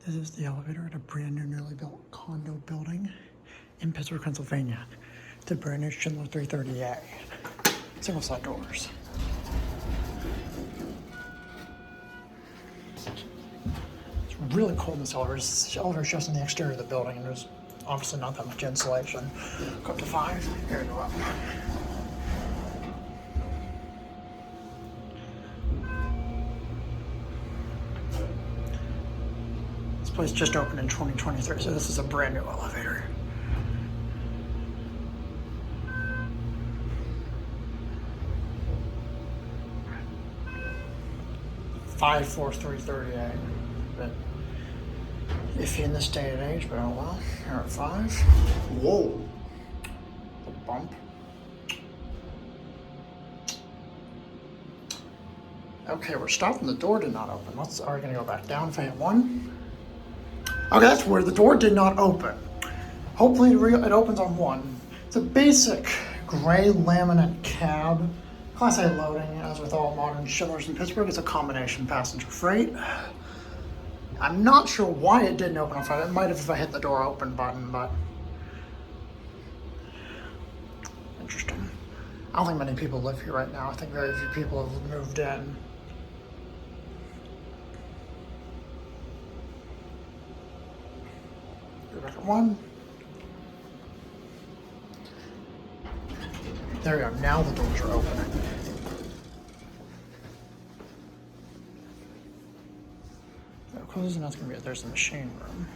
This is the elevator at a brand new, newly built condo building in Pittsburgh, Pennsylvania. It's a brand new Schindler 330A. Single slide doors. It's really cold in this elevator. This elevator is just in the exterior of the building, and there's obviously not that much insulation. Go up to 5. Here we go up. This place just opened in 2023, so this is a brand new elevator. Five floor 330A. But iffy in this day and age, but oh well. Here at 5. Whoa. The bump. Okay, we're stopping. The door did not open. Are we gonna go back down if I hit 1? Okay, that's where the door did not open. Hopefully it opens on 1. It's a basic gray laminate cab. Class A loading, as with all modern Schindlers in Pittsburgh. It's a combination passenger freight. I'm not sure why it didn't open on Friday. It might have if I hit the door open button, but interesting. I don't think many people live here right now. I think very few people have moved in. Go back at 1. There we go. Now the doors are opening. Closing, that's gonna be it. There's the machine room.